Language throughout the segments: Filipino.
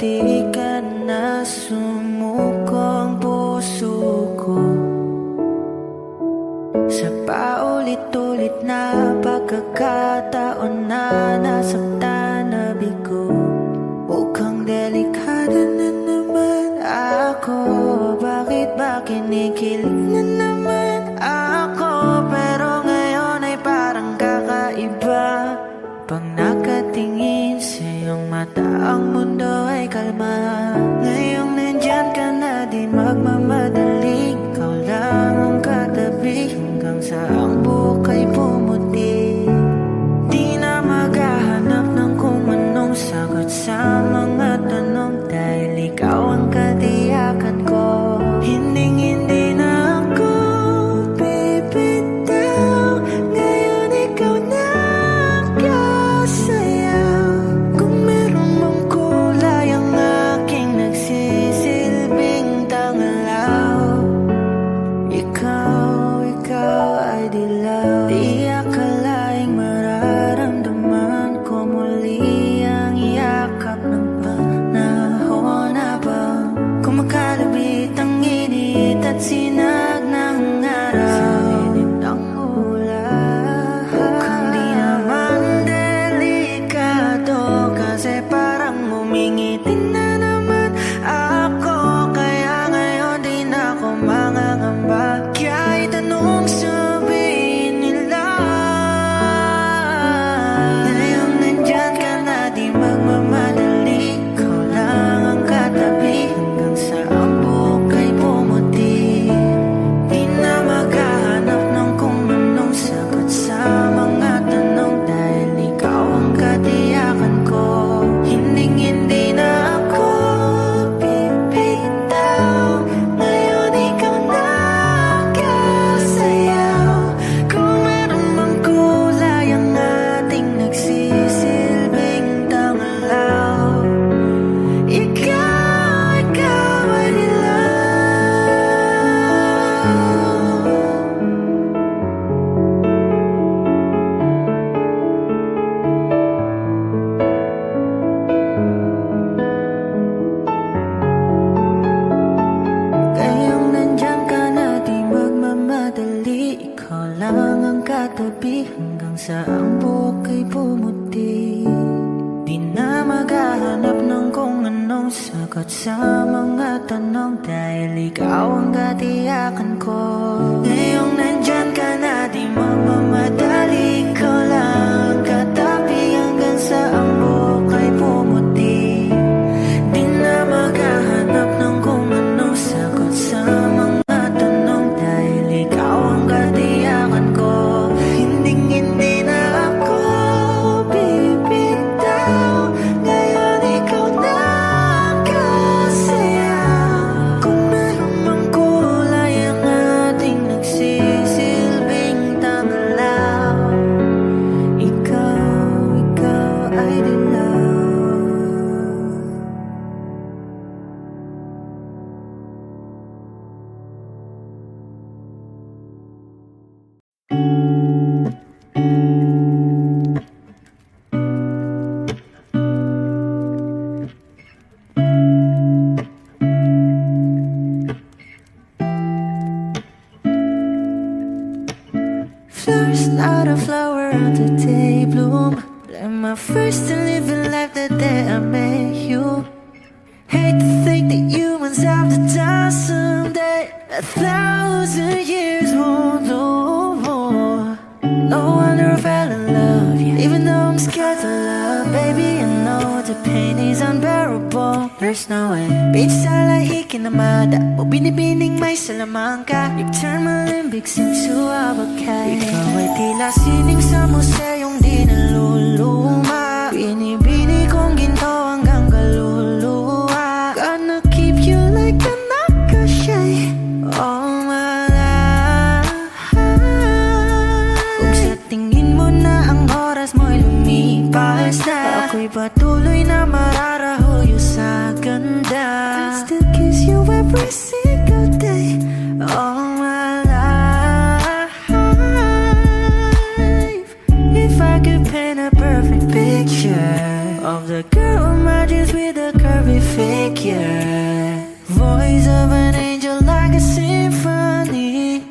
di ka na sumuko ang puso ko sa paulit-ulit na pagkakataon na nasaktan na bigo. Mukhang delikado na naman ako. Bakit ba kinikilig na naman ako? Pero ngayon ay parang kakaiba. Pag nakatingin sa iyong mata, ang mundo ay kalma. Ngayong nandyan ka na, di magmamadali. Ikaw lang ang katabi hanggang sa ang buhok ay pumuti. Di na maghahanap ng kung anong sagot sa mga tanong, dahil ikaw ang katiyakan ko. Hinding-hindi na ako bibitaw. Ngayon ikaw na kasayaw. Kung meron mang kulay ang aking nagsisilbing tangalaw, ikaw ay dilaw. Di akalaing mararamdaman ko muli ang yakap ng panahon habang kumakalabit ang init at sinag ng araw sa lilim ng ulan. Mukhang di naman delikado kasi parang umingiti na naman ako. Kaya ngayon di na ako mangangamba. Kahit anong sabihin nila, ngayong nandyan ka na, di magmamadali. Ikaw lang ang katabi hanggang sa ang buhok ay pumuti. Di na maghahanap ng kung anong sagot sa mga tanong, dahil ikaw ang katiyakan ko. Hinding-hindi na ako bibitaw. Ngayon ikaw na kasayaw. Kung meron mang kulay ang ating nagsisilbing tangalaw, ikaw ay dilaw. Ngayong nandyan ka na, di magmamadali. Ikaw lang ang katabi hanggang sa ang buhok ay pumuti. Di na maghahanap ng kung anong sagot sa mga tanong, dahil ikaw ang katiyakan ko. Ngayong nandyan ka na, di magmamadali. Ikaw lang ang katabi hanggang sa ang buhok ay pumuti. Di na maghahanap ng kung anong sagot sa mga tanong, dahil ikaw ang katiyakan ko. Hinding-hindi na ako bibitaw. Ngayon ikaw na kasayaw. Kung meron mang kulay ang ating nagsisilbing tangalaw, ikaw ay dilaw. Flowers, not a flower until they bloom. Like my first to live in life the day I met you. Hate to think that humans have the time someday. 1,000 years won't do more. No wonder I fell in love, yeah. Even though I'm scared to love, baby, I know the pain is unbearable. There's no way pinsalahiki na mada o binibining may salamang ka. You turn my limbics into a bouquet. Ikaw ay tila sining sa museyong di naluluma. Binibini kong ginto hanggang kaluluwa. Gonna keep you like a nakashay all my life. Kung sa tingin mo na ang oras mo'y lumipas na, ako'y patuloy na mararahuyo sa ganda. I still kiss you every single day all my life. If I could paint a perfect picture of the girl with my dreams with a curvy face, yeah. Voice of an angel like a symphony.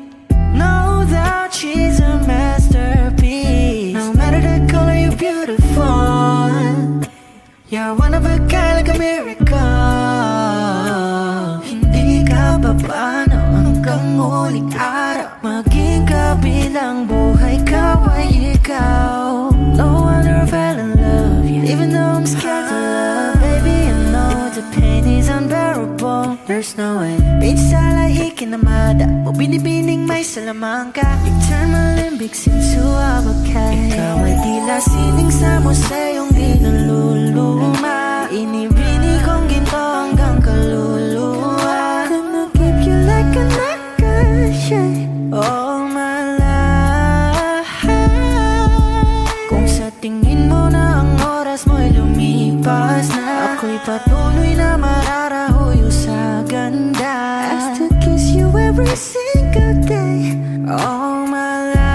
No doubt she's a masterpiece. No matter the color, you're beautiful. You're one of a kind, like a miracle. Hindi ka papaano hanggang muling araw. Maging kabilang buhay ka ay ikaw. No wonder I fell in love, yeah. Even though I'm scared to love. Baby, I know the pain is unbearable. There's no way Pinsala ikinamada o binibining may salamangka. You turn my limbics into avocado. Ikaw ay tila sining sa museyong di naluluma. Inibini kong ginto hanggang kaluluwa. Gonna keep you like a necklace, yeah. All my life. Kung sa tingin mo na ang oras mo'y lumipas na, ako'y patuloy na mararahuyo sa ganda. I still kiss you every single day. All my life.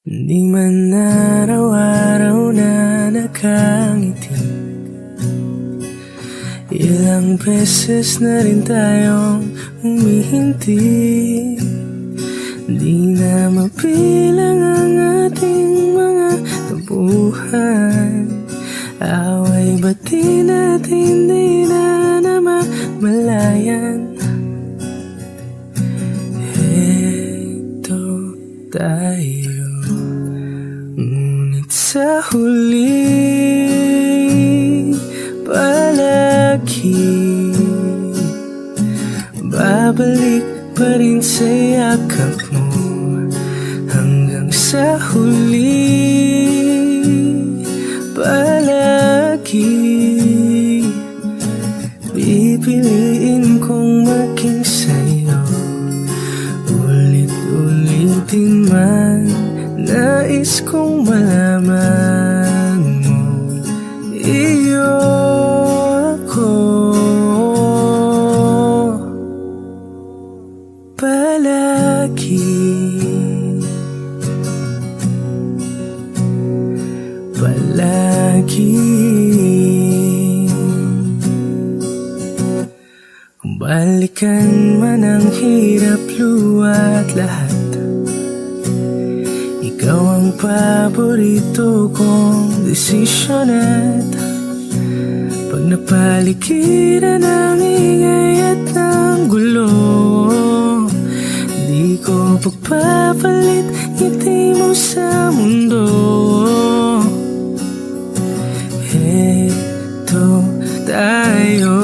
Di man araw-araw na nakangiti, ilang beses na rin tayong humihinti. Di na mapilang ang ating mga tampuhan. Away ba't di natin di na namamalayan? Heto tayo. Ngunit sa huli, palagi babalik pa rin sa yakap mo. Hanggang sa huli, palagi pipiliin kong maging sa'yo. Ulit-ulitin man, nais kong malaman mo, iyo ako. Palagi, palagi. Kung balikan man ang hirap, luwa't lahat, ikaw ang paborito kong desisyon. At pag napaligiran ng ingay at ng gulo, di ko pagpapalit ngiti mo sa mundo. Heto tayo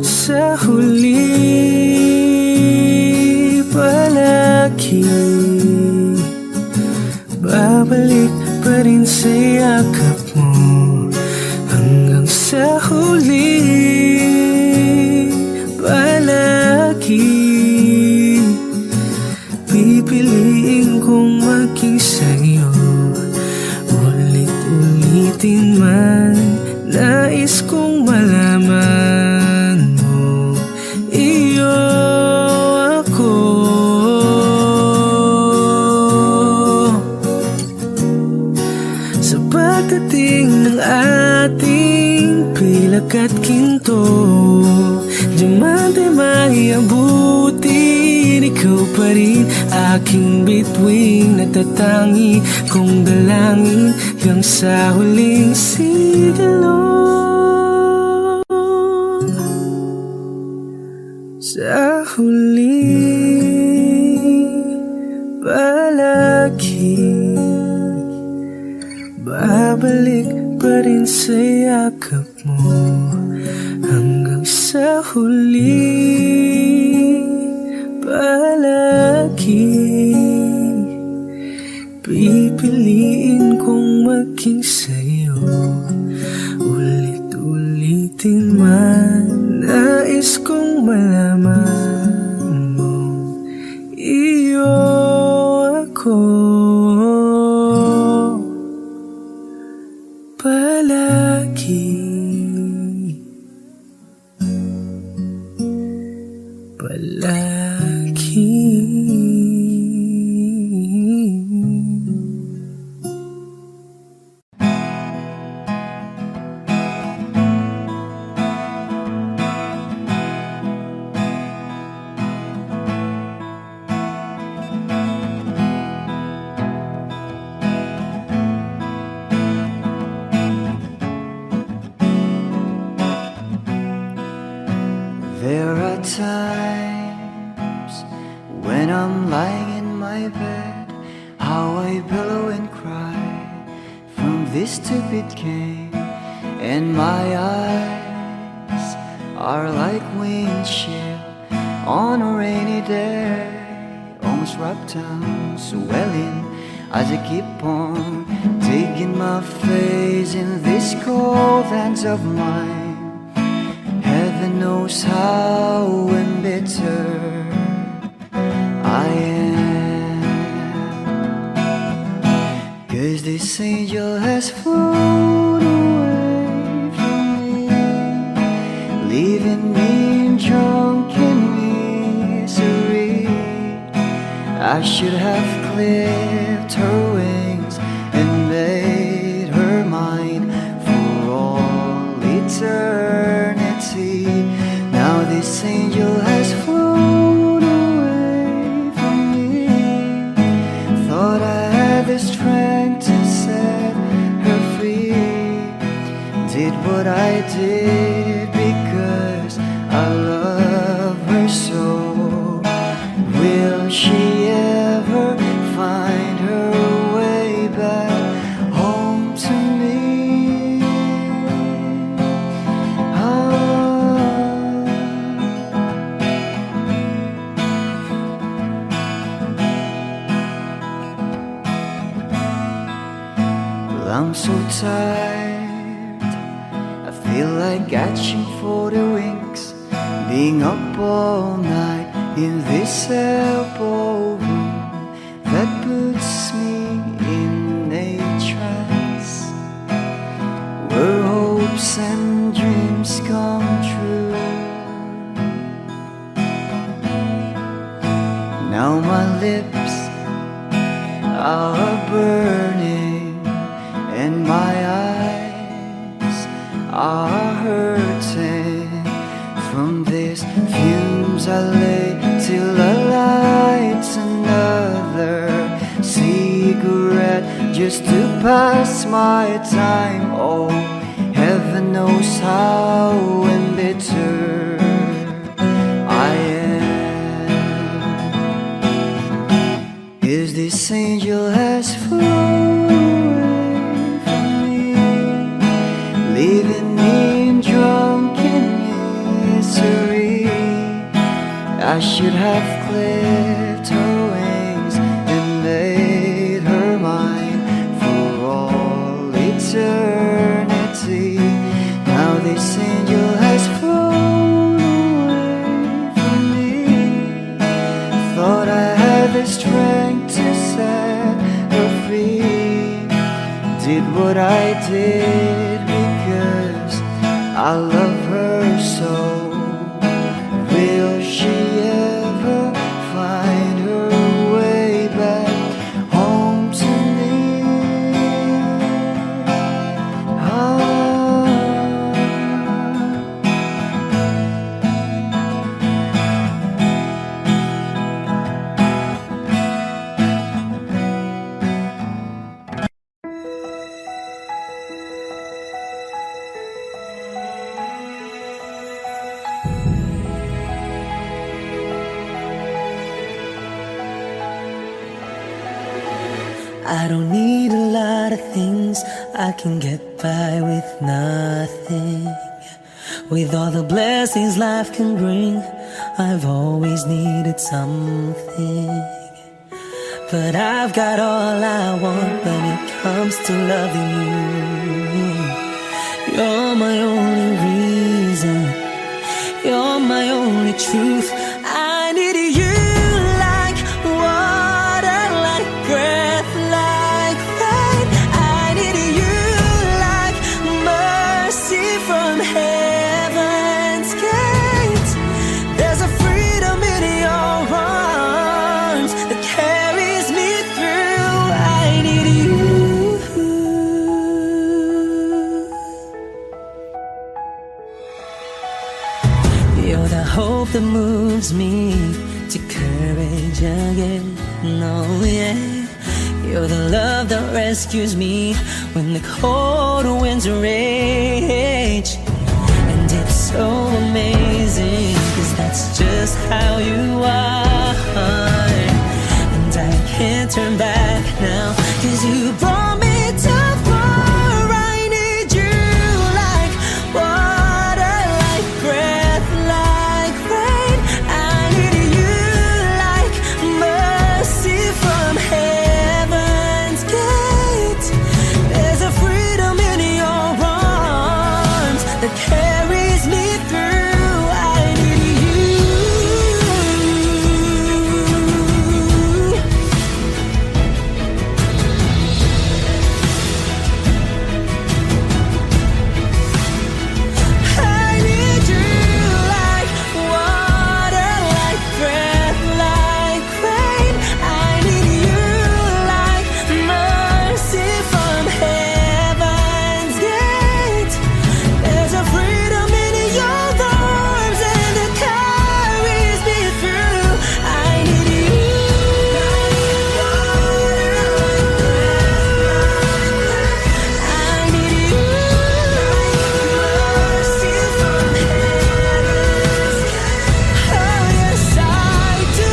sa huli, palagi babalik pa rin sa yakap mo. Hanggang sa huli, palagi pipiliin kong maging sa'yo. Ulit-ulitin man, nais kong malaman mo, iyo ako. Sa pagdating ng ating pilak at ginto, diamante may abutin, ikaw pa rin aking bituin. Natatangi kong dalangin hanggang sa huling sigilo. Sa huli, palagi babalik pa rin sa yakap mo. Hanggang sa huli, palagi pipiliin kong lalaki. There are times when I'm lying in my bed, how I pillow and cry from this stupid game, and my eyes are like windshield on a rainy day, almost wrapped down, swelling as I keep on digging my face in these cold hands of mine. Heaven knows how embittered I am, 'cause this angel has flown away from me, leaving me in drunken misery. I should have clipped her wings and made her mine for all eternity. Now this angel has flown away from me. Thought I had the strength to set her free. Did what I did because I love her so. Will she ever find her way back home to me? I'm so tired, I feel like catching for the wings, being up all night in this elbow room that puts me in a trance, where hopes and dreams come true. Now my lips are burning and my eyes are hurting from these fumes. I lay till I light another cigarette just to pass my time. Oh, heaven knows how embittered I am, 'cause this angel has flown, leaving me in drunken misery. I should have clipped her wings and made her mine for all eternity. Now this angel has flown away from me. Thought I had the strength to set her free. Did what I did because I love her so. Will she ever find her way back home to me? I don't need a lot of things, I can get by with nothing. With all the blessings life can bring, I've always needed something. But I've got all I want when it comes to loving you. You're my only reason, you're my only truth. I need you like water, like breath, like rain. I need you like mercy from heaven's gate. There's a freedom in moves me to courage again. No, yeah, you're the love that rescues me when the cold winds rage. And it's so amazing, 'cause that's just how you are. And I can't turn back now, 'cause you brought me too far. I need you like water, like breath, like rain. I need you like mercy from heaven's gate. There's a freedom in your arms that carries me through. I need you. I need you like water, like breath, like rain. I need you like mercy from heaven's gate. There's a freedom in your arms and it carries me through. I need you. I need you. Mercy from heaven's gate. Oh yes, I do.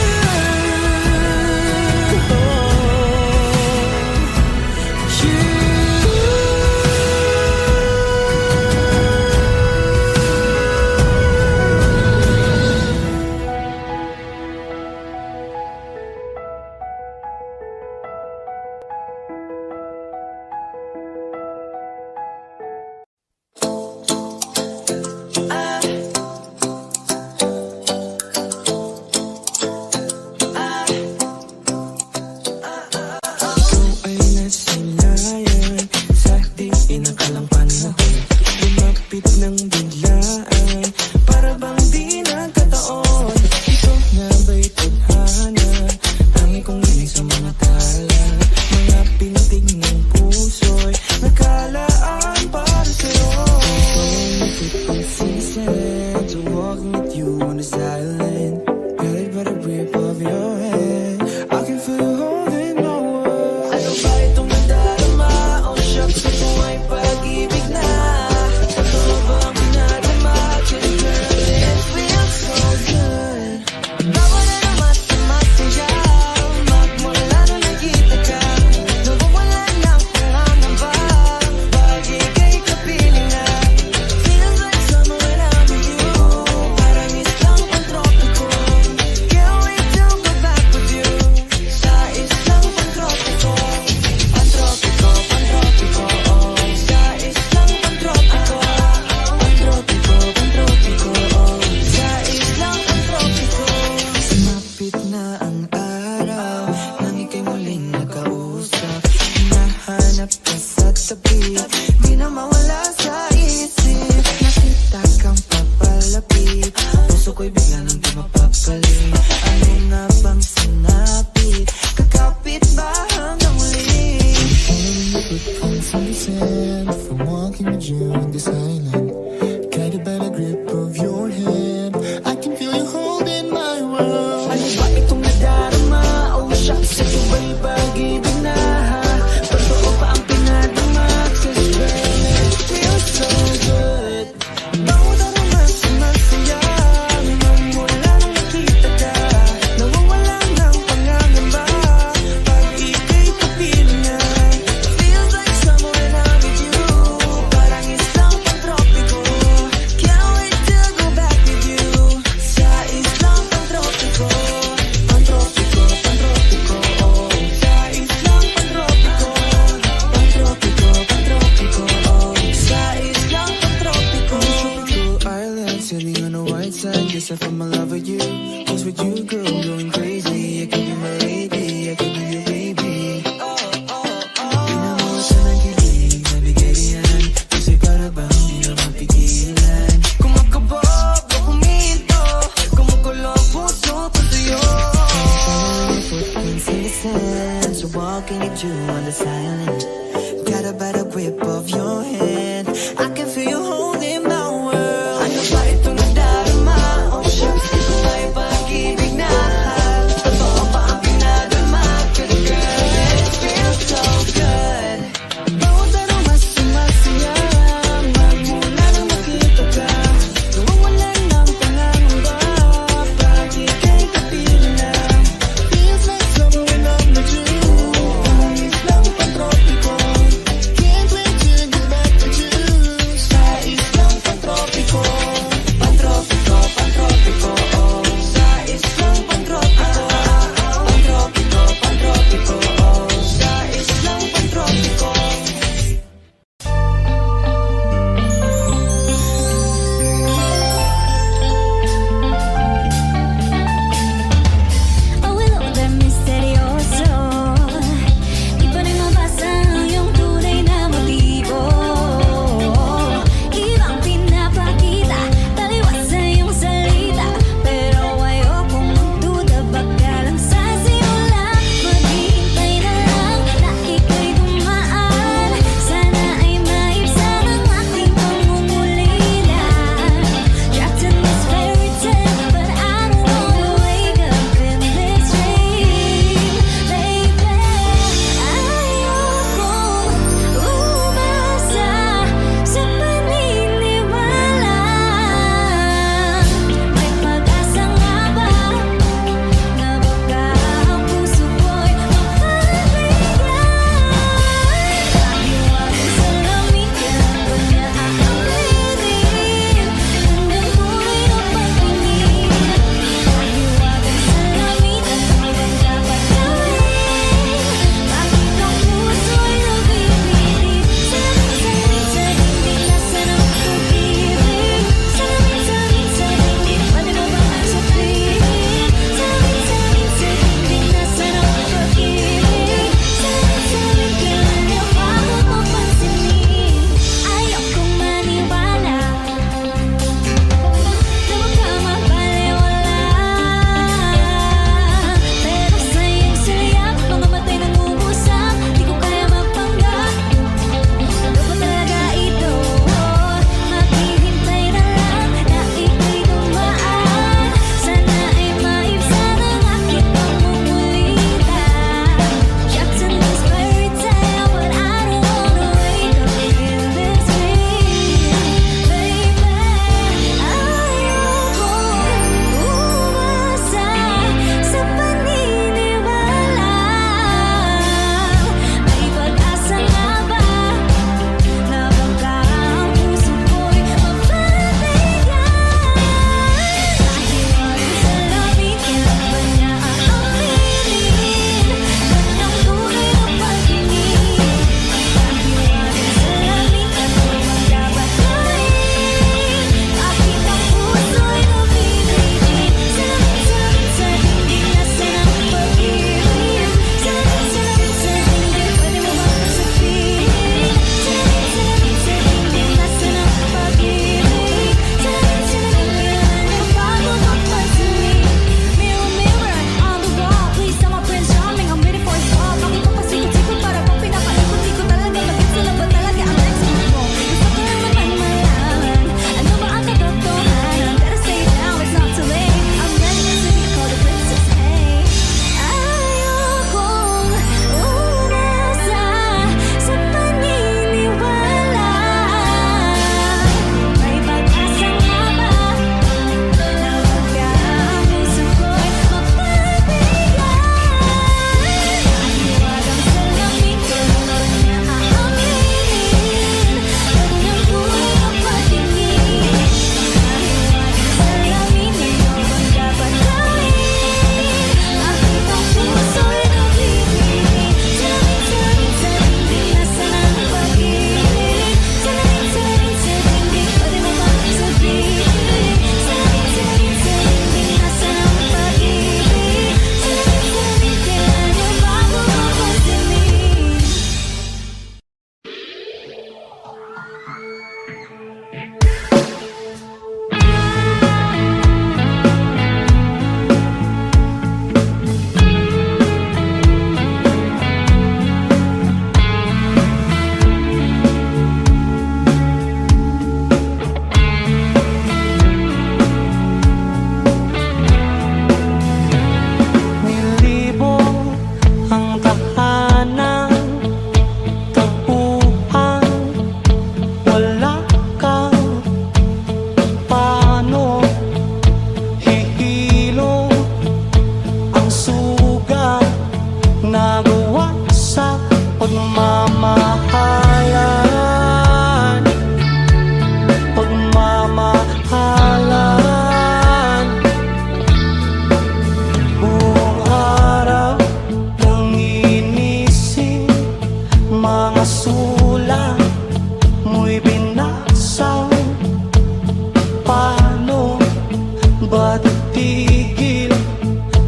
Ay nasinayan sa di inakalang panahon. Lumapit ng biglaan, para bang di nagkataon. Ito nga ba'y tadhana? Tangi kong giling sa mga tala. Mga pintig ng puso'y nagkalaan para sa'yo. Consistent to walking with you on the silent. Guided by the grip of your hand, I can feel you holding my world. Ano ba itong nadarama? Oh shucks, ito ay pag-ibig na. Totoo ba ang pinadama? Just girl, it feels so good. Bawa na naman sa masaya, magmula na nakita ka. Nawawala ng pangangamba, pag ika'y kapiling na. Feels like summer when I'm with you, parang isang pantropiko. Can't wait to go back with you, sa isang pantropiko. Pantropiko, pantropiko, oh. Sa isang pantropiko. Pantropiko, pantropiko, oh. Sa isang pantropiko. Sumapit na ang araw, nang ika'y muling nakausap. Hinahanap ka sa tabi, di na mawala sa isip. Nakita kang papalapit, puso ko'y bigla nang di mapapalit. Ano nga bang sinapit, kakapit ba hanggang muli? Consistent from walking with you in this island. Guided by the grip of your hand, I can feel you holding my world. Ano ba itong nadarama? Oh shucks, ito ba'y pag-ibig na? Totoo pa ang pinadama? 'Cause girl, it feels so good. Bawat naman sa masaya, magmula nang nakita ka. Nawawala ng pangangamba, pag ika'y kapiling na. Feels like summer when I'm with you, parang isang pantropiko. Can't wait to go back with you, sa isang pantropiko. Pantropiko, pantropiko, oh. Sa isang pantropiko. Pantropiko, pantropiko, oh. Sa isang pantropiko. Tropical island, sailing on the white sand. Guess I found my love with you. Was with you, girl, going crazy. I could be my lady, I could be your baby. Pinamawag sa nagkilig, nabigay yan. Kasi para bang di na mapigilan. Kumakabog o huminto, kumukulo ang puso ko sa'yo. Footprints in the sand, so walking with you on the silent. Got a better grip of your hand, I can feel you holding my world. Ano ba itong nadarama? Oh shucks, ito ba'y pag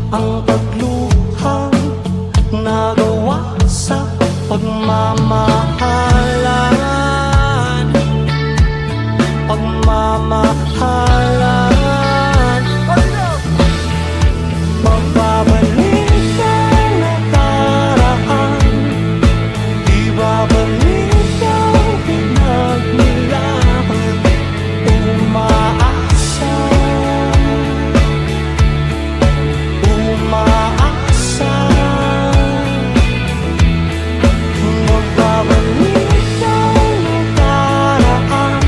ang pagluhang nagawa sa pagmamahalan. Pagmamahalan. Magbabalik ang nakaraan, di babalik ang pinagmulan. Umaasa, umaasa. Magbabalik ang nakaraan,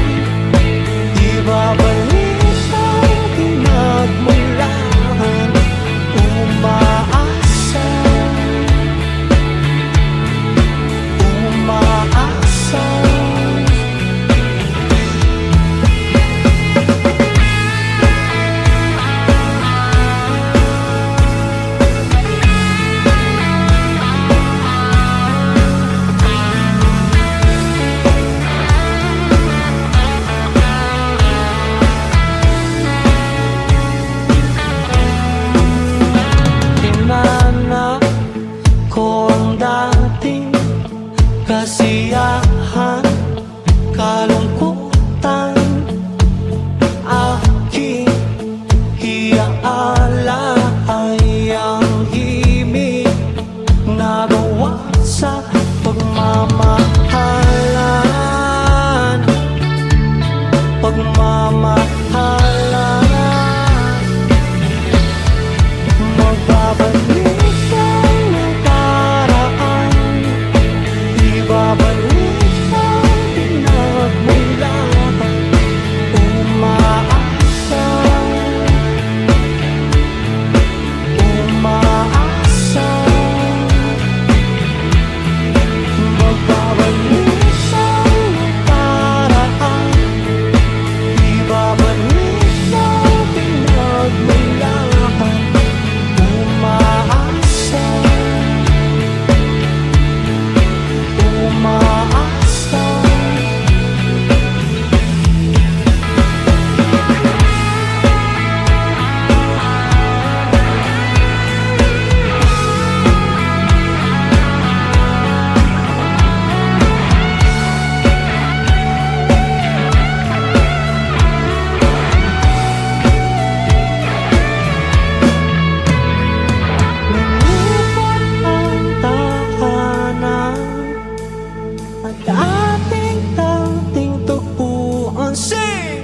di babalik ang pinagmulan. Umaasa, umaasa. Hinanap ko ang dating kasiyahan, kalungkutan, aking hiyaala ay ang himig nagawa sa pagmamahalan. Pagmamahalan. Magbabalik ang nakaraan, di babalik ang pinagmulan. Umaasa, umaasa. Magbabalik ang nakaraan, di babalik ang pinagmulan. Umaasa, umaasa. Lilipat ang tahanan at ating dating tagpuan. Sing!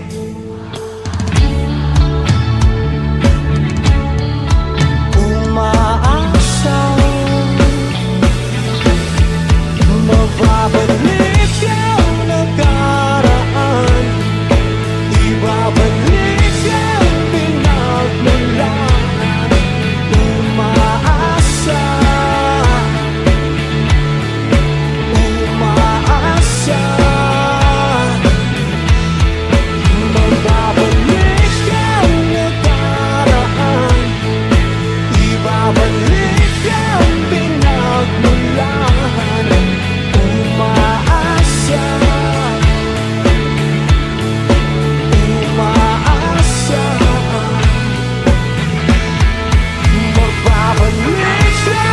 Umaasa, mababalik ang nakaraan, ibabalik ang pinagmulan. Umaasa, umaasa. Magbabalik ang nakaraan, ibabalik ang pinagmulan. Umaasa, umaasa. Magbabalik siya.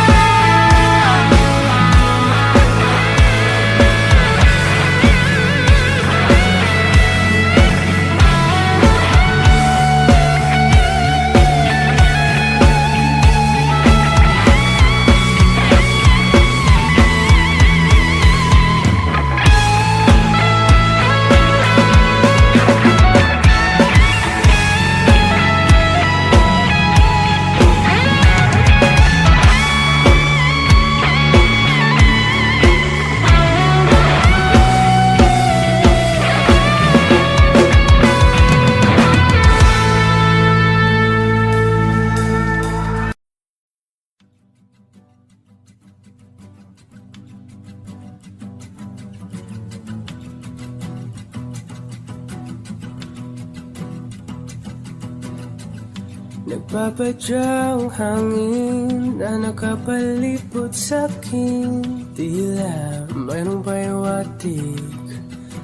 Nagpapadyang hangin na nakapalipot sa'kin, tila mayroong payawatig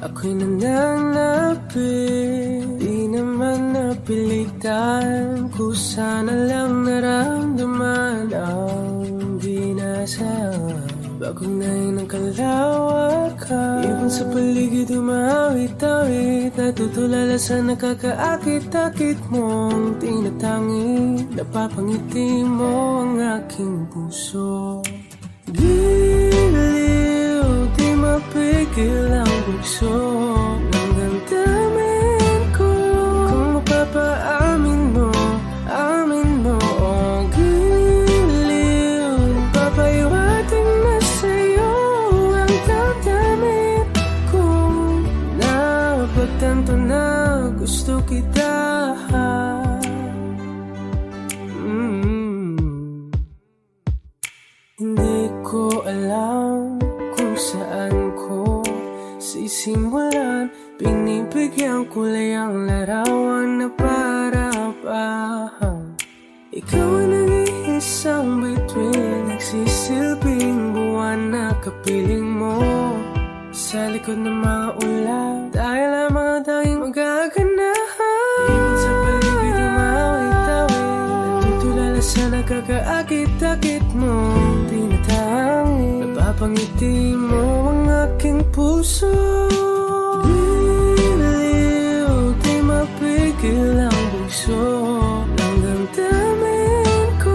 ako'y nananapit. Di naman napilitan, kusana lang naramdaman ang binasag. Bagong nain ng kalawakan, ibon sa paligid umawit-awit, natutulala sa nakakaakit-akit mong tinatangi. Napapangiti mo ang aking puso. Giliw, di mapigil ang bugso ng damdamin ko. Kung mapapaamin mo, amin mo. Oh, giliw, papaiwating na sa'yo ang damdamin ko. Napagtanto na gusto kita. Hindi ko alam kung saan ko sisimulan. Pinipigyan ko lang ang larawan na para-parahan. Ikaw ang nag-iisang bituin, nagsisilbing buwan na kapiling mo. Sa likod ng mga ulan, tayo lamang ang tanging magaganahan. Ibon sa paligid umawit-awit, natutulala sa nakakaakit-akit mo. Napapangiti mo ang aking puso. Giliw, di mapigil ang bugso ng damdamin ko.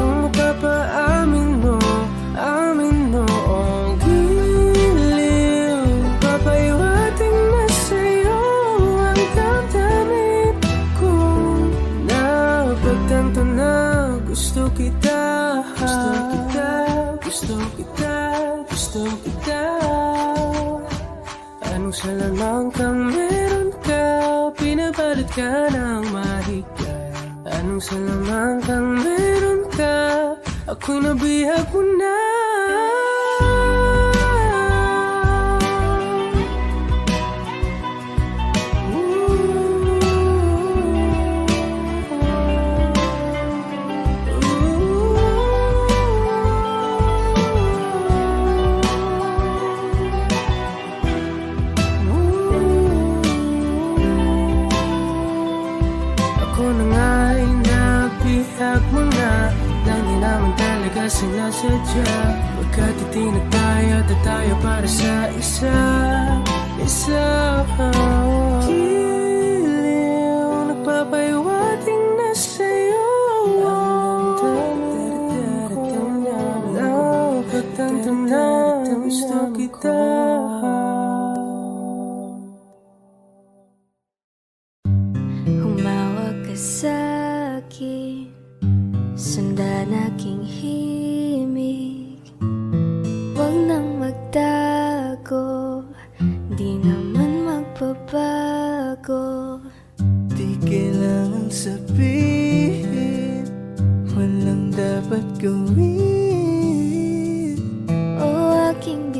Kung mapapaamin mo, amin mo. Oh, giliw, papaiwating na sa'yo ang damdamin ko. Napagtanto na gusto kita. Gusto kita, gusto kita. Anong salamang kang meron ka, pinabalot ka ng mahika. Anong salamang kang meron ka, ako'y nabihag mo na. Sinasadya, pagkat itinataya tayo para sa isa. Giliw, nagpapaiwating na sa'yo ang damdamin ko. Napagtanto na gusto kita. Humawag ka sa'kin, sundan aking himig. Huwag nang magtago, di naman magbabago. Di kailangan sabihin, walang dapat gawin. O aking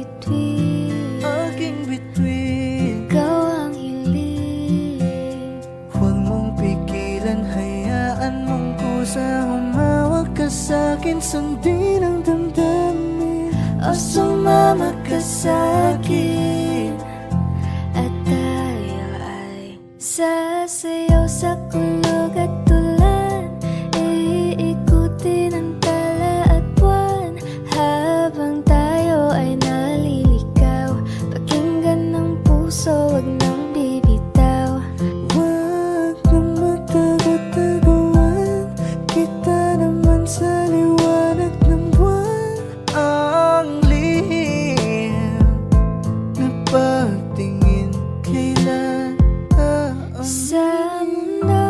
bituin, ikaw ang hiling. Huwag mong pigilan, hayaan mong kusa. Humawag ka sa'kin, sundin ang damdamin. O sumama ka sa'kin, at tayo ay sasayaw sa kulog at tulan. Iikutin ang tala at buwan, habang tayo ay naliligaw. Pakinggan ng puso, wag nang bibitaw. Huwag nang magtago-taguan, kita naman sa liwanag ng buwan. Ang lihim na pagtingin kailan Sa mundo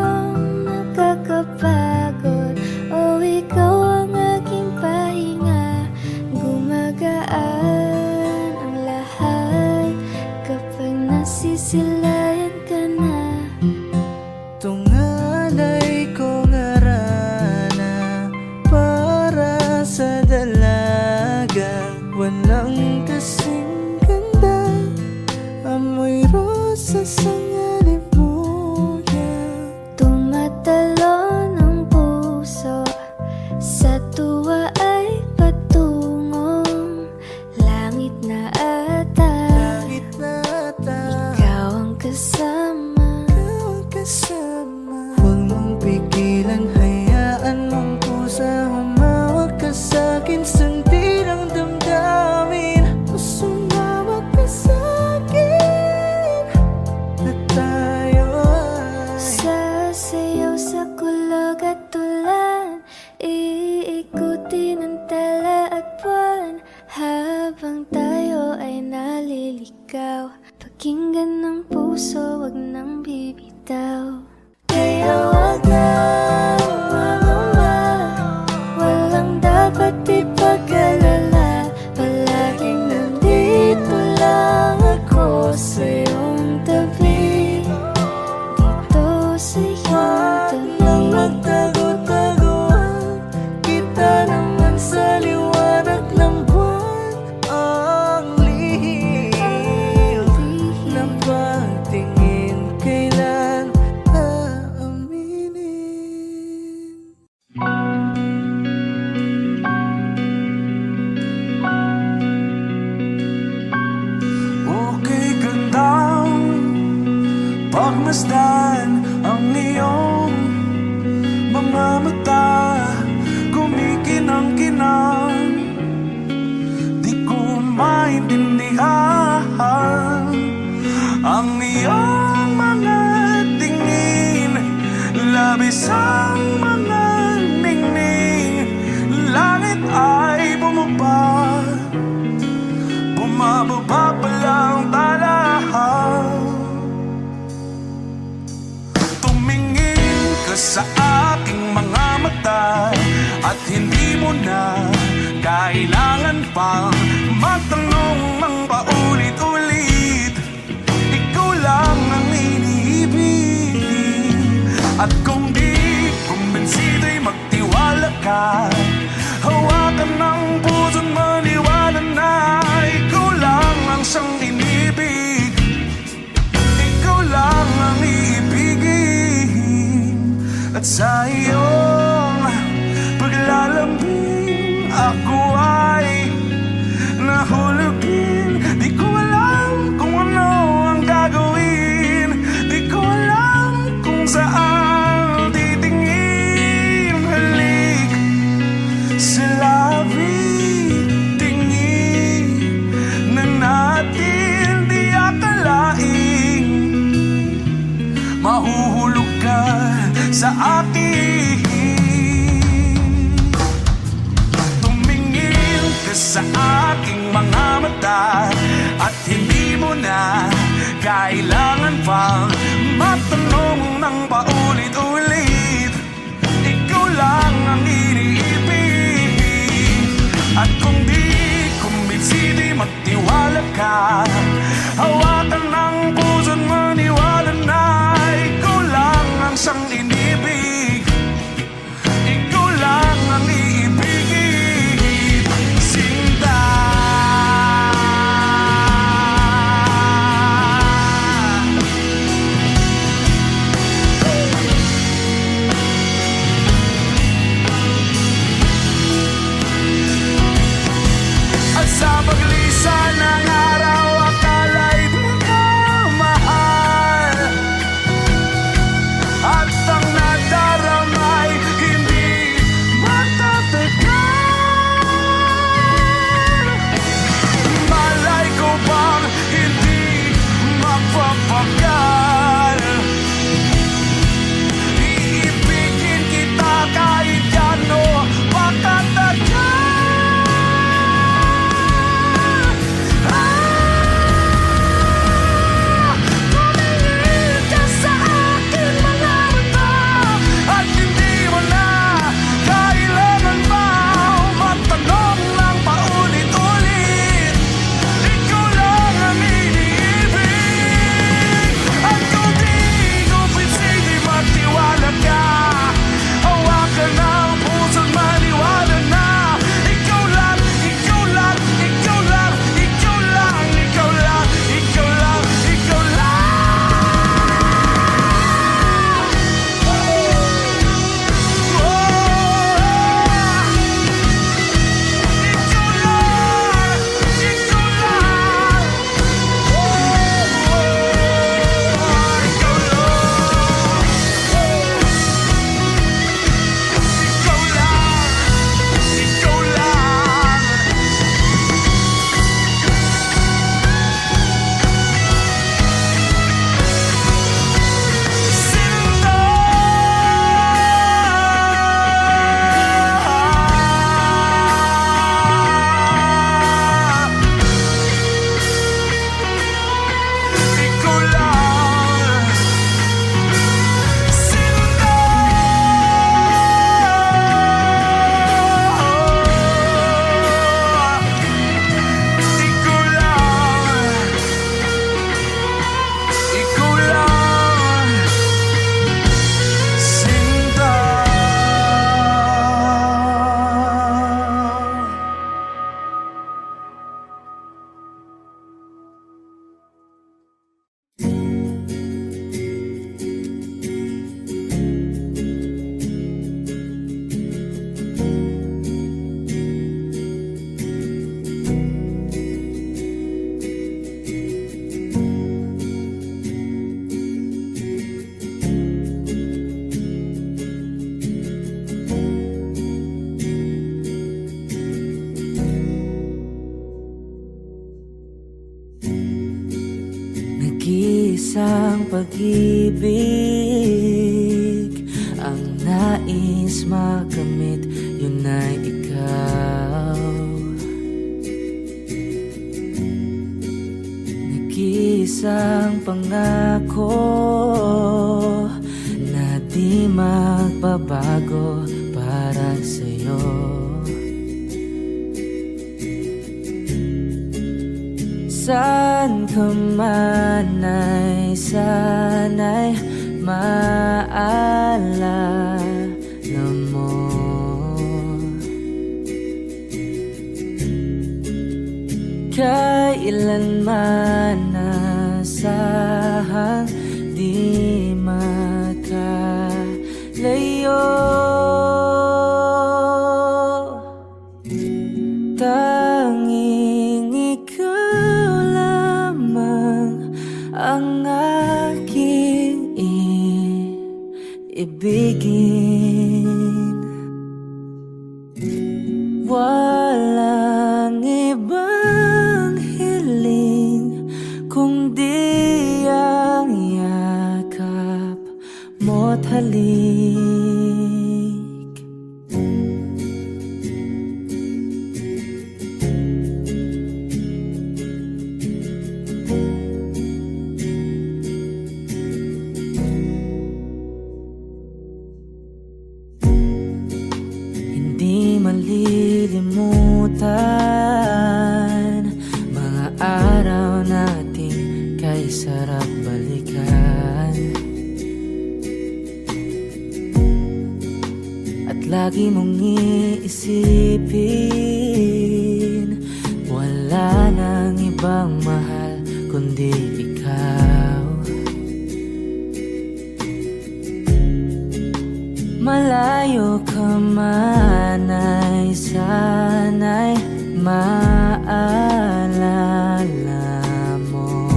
sa'kin, sundin ang damdamin. Sumawag ka sa'kin na tayo ay Sasayaw sa kulog at tulan, iikutin ang tala at buwan, habang tayo ay naliligaw. Pakinggan ng puso, wag nang bibitaw. Kaya wag na mangamba, walang dapat ipag-alala. Palaging nandito lang ako sa iyong tabi, dito sa iyong lang tabi. magtago-taguan. Kita naman sa liwanag ng buwan ang lihim ng pagtingin, kailan aaminin. Okay gandang pagmasdan ang iyong mga mata, kumikinang-kinang. Di ko maintindihan ang iyong mga tingin, labis ang mga ningning. Langit ay bumaba, bumababa pa lang tala. Tumingin ka sa aking mga mata, at hindi mo na kailangan pang magtanong ng paulit-ulit. Ikaw lang ang iniibig, at kung di kumbinsido'y magtiwala ka. Hawakan ng puso't maniwala na ikaw lang ang siyang inibig. Ikaw lang ang iibigin, at sa iyong paglalambing ako ay nahulugin. Di ko alam kung ano ang gagawin, di ko alam kung saan titingin. Halik sa labi, tingin na natin di akalain. Mahuhulog ka sa akin. Tumingin ka sa aking mga mata, at hindi mo na kailangan pang matanong ng paulit-ulit. Ikaw lang ang iniibig, at kung di kumbinsido'y magtiwala ka. Hawakan ng puso't maniwala na ikaw lang ang siyang inibig. Ikaw lang ang iibigin, Sinta. Nag-iisang pag-ibig ang nais makamit, yun ay ikaw. Nag-iisang pangako na di magbabago para sa'yo. Saan ka man ay sana'y maalala mo. Kailanman nasahang di makalayo. Tanging ikaw lamang ang aking ibigin. Walang ibang hiling kundi ang yakap mo't halik. Hindi malilimutan mga araw nating kay sarap balikan. At lagi mong iisipin, wala nang ibang mahal kundi ikaw. Malayo ka man ay sana'y maalala mo.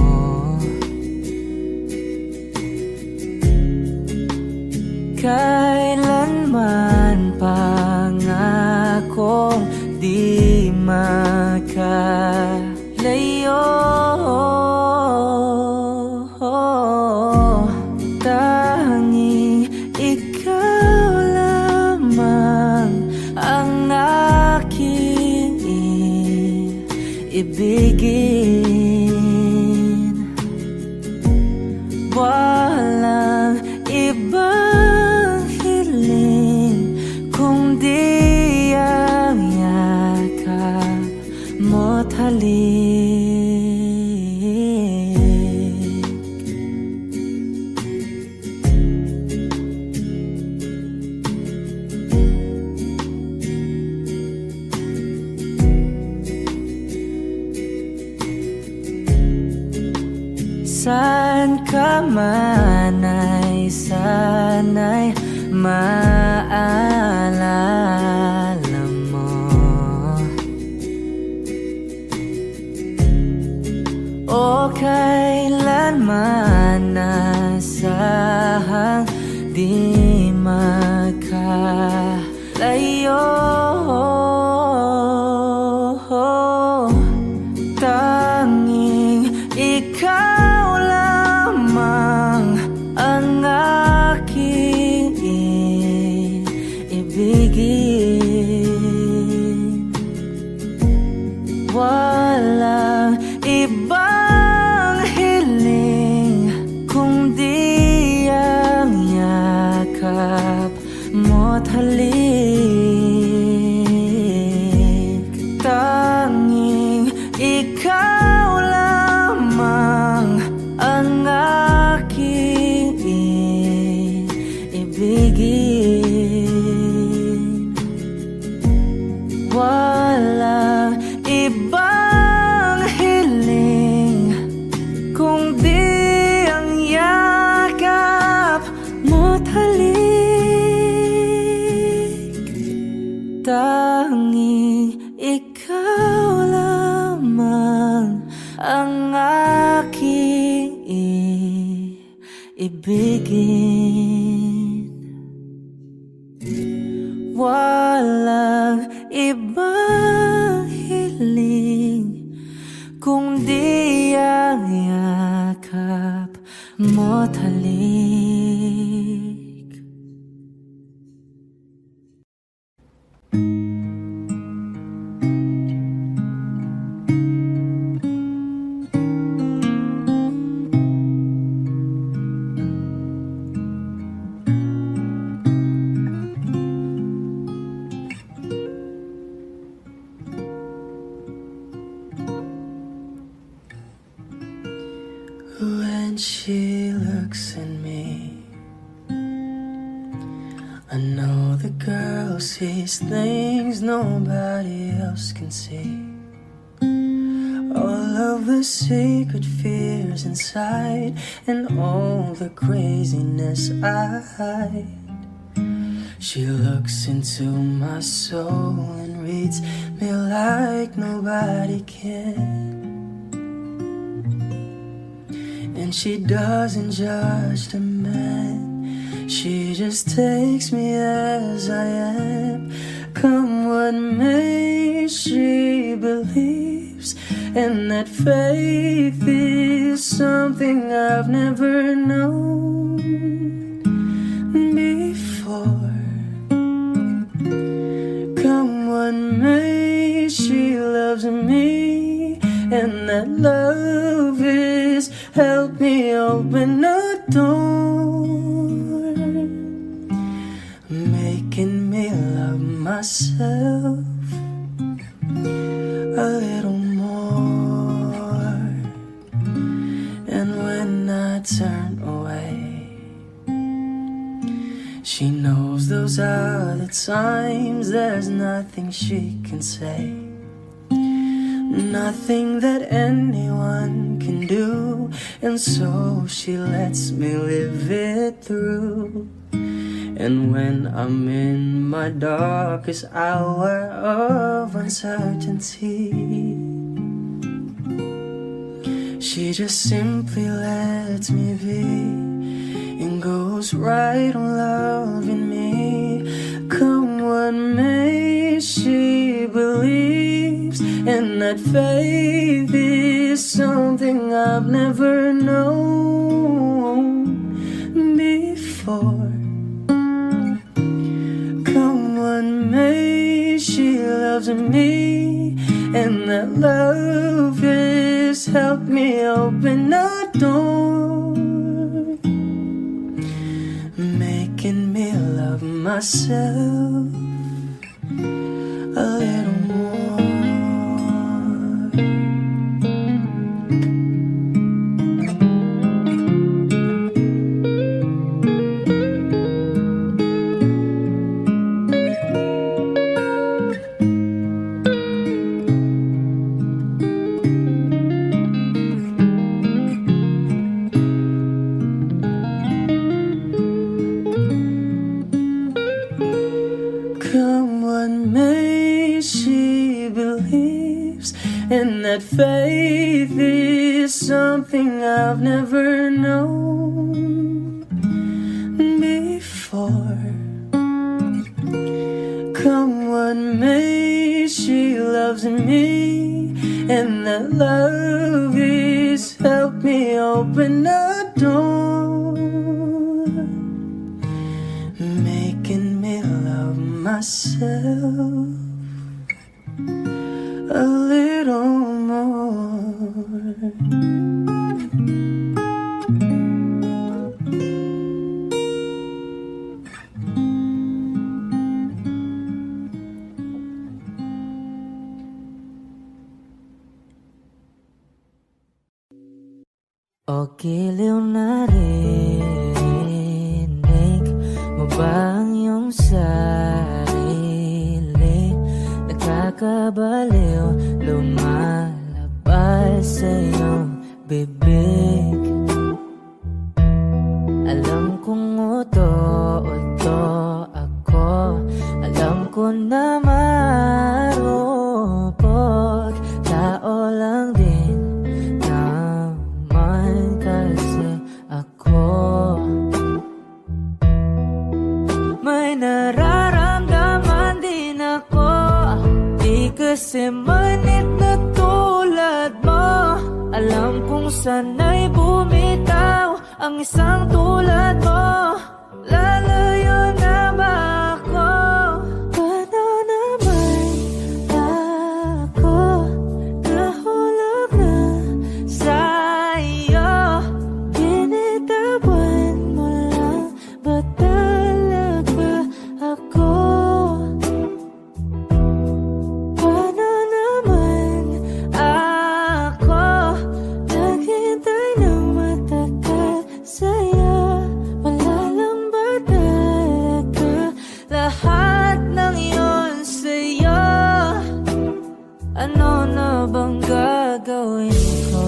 Kailanman pangakong di makalayo. Tanging ikaw lamang ang aking ibigin. Walang ibang hiling kundi ang yakap mo't halik. Saan ka man ay sana'y maalala mo. O kailanman nasahang di makalayo. Tanging ikaw lamang ang aking ibigin. Walang ibang hiling kundi ang yakap mo't halik. Tanging ikaw lamang ang aking ibigin. Walang ibang hiling kundi ang yakap mo't halik. Tanging ikaw lamang ang aking ibigin. Walang ibang hiling kundi ang yakap mo't halik. When she looks at me, I know the girl sees things nobody else can see. All of the secret fears inside and all the craziness I hide. She looks into my soul and reads me like nobody can. And she doesn't judge the man, she just takes me as I am. Come what may, she believes, and that faith is something I've never known before. Come what may, she loves me, and that love is help me open a door, making me love myself a little more. And when I turn away, she knows those are the times there's nothing she can say, nothing that anyone can do, and so she lets me live it through. And when I'm in my darkest hour of uncertainty, she just simply lets me be and goes right on loving me. Come what may, she believes, and that faith is something I've never known before. Come what may, she loves me, and that love has helped me open a door, making me love myself a little more. Come what may, she believes, and that faith is something I've never known before. Come what may, she loves me, and that love is helped me open a door, making me love myself a little more. O giliw na rinig mo ba ang iyong sarili? Nakakabaliw, lumalabas sa iyong bibig. Alam kong uto-uto ako, alam ko na marupok, tao lang din naman kasi ako. May nararamdaman din ako, di kasi manit na tulad mo. Alam kong sana'y bumitaw, ang isang tulad mo? Lalayo na ba ako? Paano naman ako nahulog na sa'yo? Binitawan mo lang ba talaga ako? Paano naman ako naghintay ng matagal sa'yo? Wala lang ba talaga lahat ng yun sa'yo? Ano na bang gagawin ko?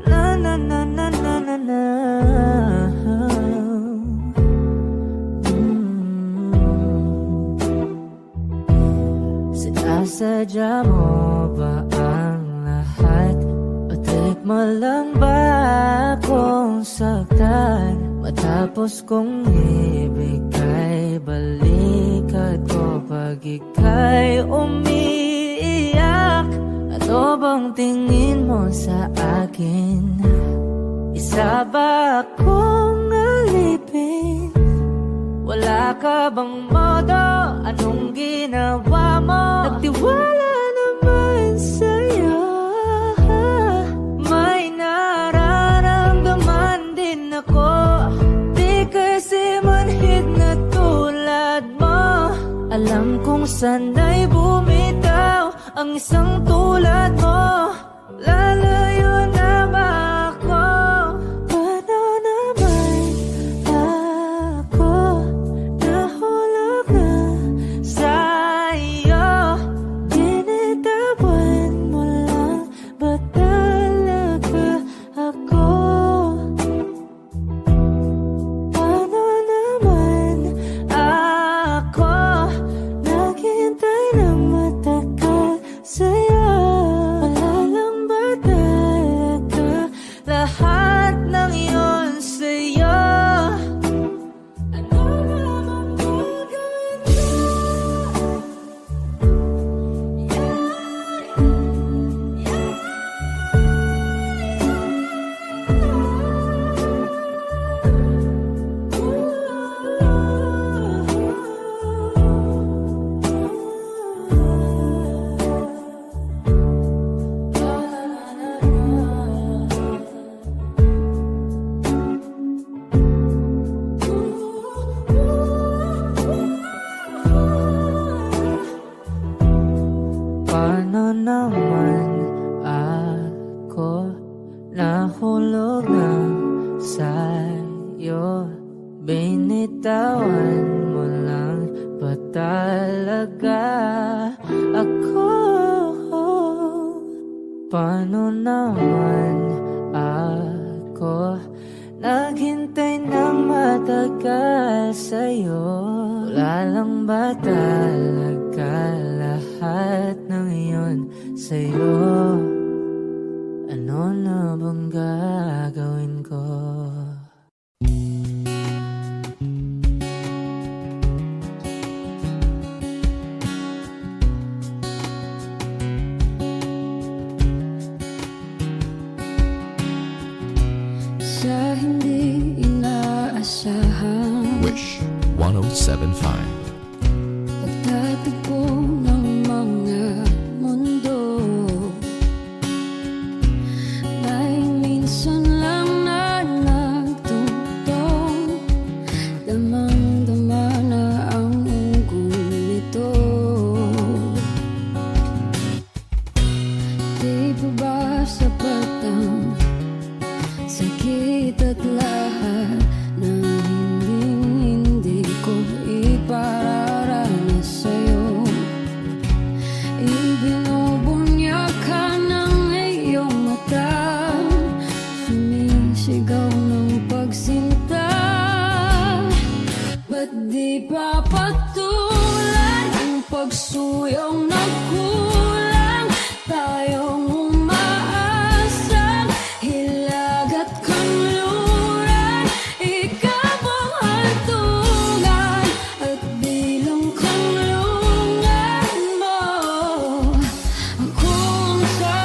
Na na na na na na na. Sinasadya mo ba ang lahat? O trip mo lang ba akong saktan? Matapos kong ibigay, balikat ko pag ika'y umiiyak. Ano bang tingin mo sa akin? Isa ba akong alipin? Wala ka bang modo? Anong ginawa mo? Nagtiwala naman sa'yo. May nararamdaman din ako. Di kasi manhid na tulad mo. Alam kong sana'y bumitaw ang isang tulad mo. Lalayo na ba ako? Paano naman ako nahulog na sa'yo? Binitawan mo lang ba talaga ako? Paano naman ako naghintay ng matagal sa'yo? Wala lang ba talaga lahat ng yun sa'yo? Ano naman gagawin ko? Paano naman ako nahulog na sa'yo? Binitawan mo lang ba talaga ako? Paano naman ako naghintay ng matagal sa'yo? Wala lang ba talaga lahat ng iyon sa'yo? Ano na bang gagawin ko? Sa hindi inaasahan Wish 1075. pagtatagpo ng mga mundo, may minsan lang na nagtutong, damang-dama na ang ugol nito. Di pa ba sapat ang sakit at lahat na hindi ko ipararanas sa'yo? Ibinubunya ka ng iyong mata, sumisigaw ng pagsinta. Ba't di pa patulan ang pagsuyong nagkulang? Tayong umaasang hilag at kanluran, ikaw ang hantungan at bilang kanlungan mo. Kung sa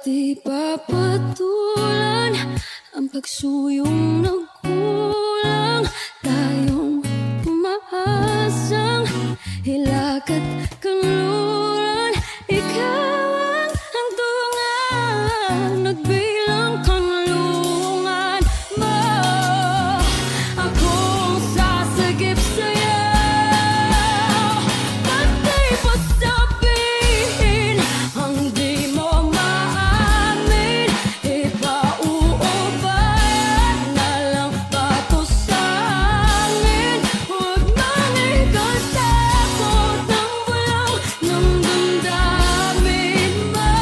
di papatulan ang pagsuyong nagkulang. Tayong umaasang hilakad kanluran. Ikaw ang hantungan, nagbilang kanlungan mo. Akong sasagip sa'yo, pati pa sabihin ang di mo maamin. Ipauubayan na lang ba to sa amin? Huwag mang ikatakot ng bulong ng damdamin mo.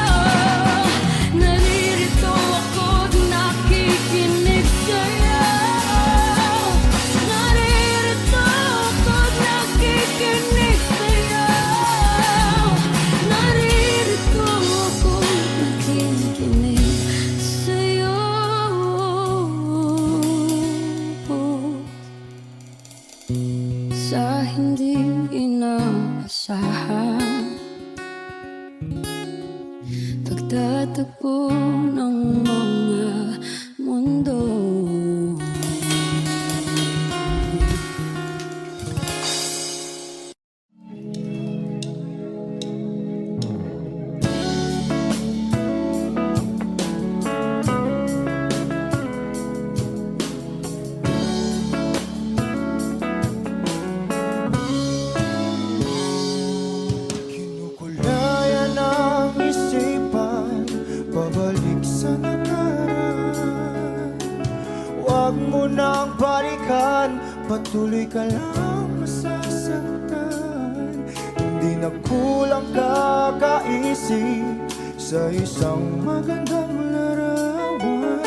Naririto ako't nakikinig sa'yo. Naririto ako't nakikinig sa'yo. Naririto ako't nakikinig sa'yo. Sa hindi inaasahan, pagtatagpo ng mga mundo. Kinukulayan ang isipan, pabalik sa nakaraan. Huwag mo nang balikan, patuloy ka lang masasaktan. Hindi na kulang kakaisip sa isang magandang larawan.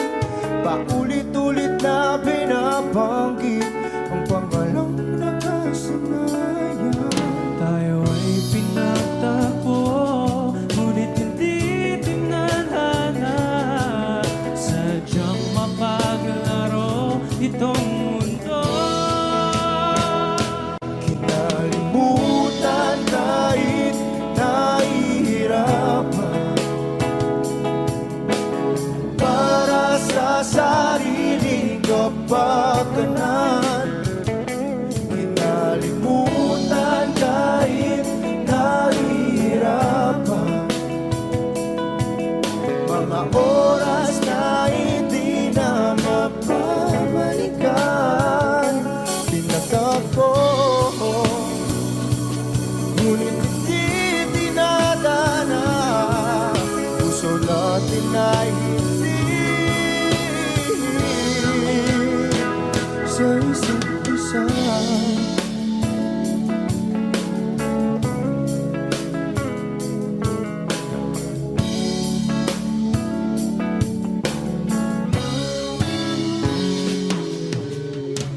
Paulit-ulit na binabanggit ang pangalang nakasanayan. Tayo ay pinagtagpo, ngunit hindi tinadhana. Sadyang mapaglaro itong mundo. Kinalimutan kahit nahihirapan, para sa sariling kapakanan. Kinalimutan kahit nahihirapan, mga oras na hindi na mapabalikan. Tinatag ko, ngunit hindi tinadana. Puso natin ay hindi sa isa't isa.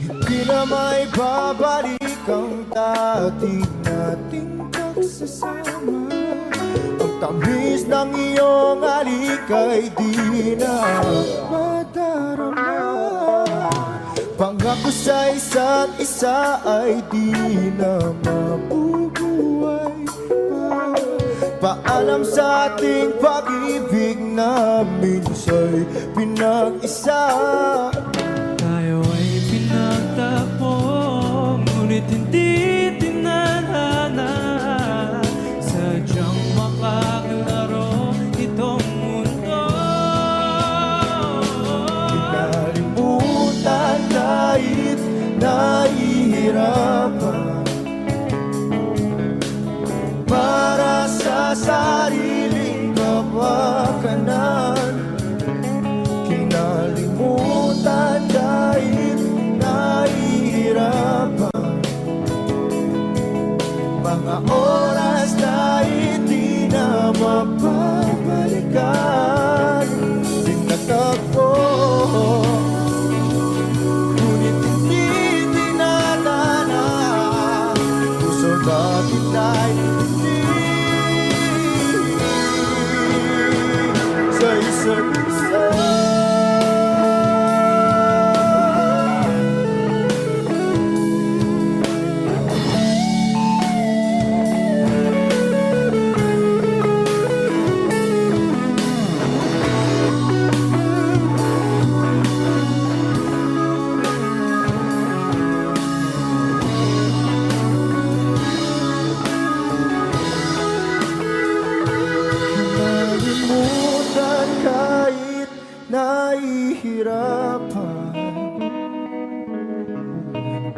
Hindi na may babalik ang dati nating pagsasama. Ang tamis ng iyong halik ay di na madarama. Pangako sa isa't isa ay di na mabubuhay pa. Paalam sa ating pag-ibig na minsa'y pinag-isa. Tayo ay pinagtagpo, ngunit hindi tinadhana. Sadyang makakalaro itong mundo. Kinalimutan kahit nahihirapan, para sa sariling kapakanan. Kinalimutan kahit nahihirapan, mga oras na hindi na mapabalikan. Tinatagpo, ngunit hindi tinadhana. Puso natin ay hindi sa isa't isa.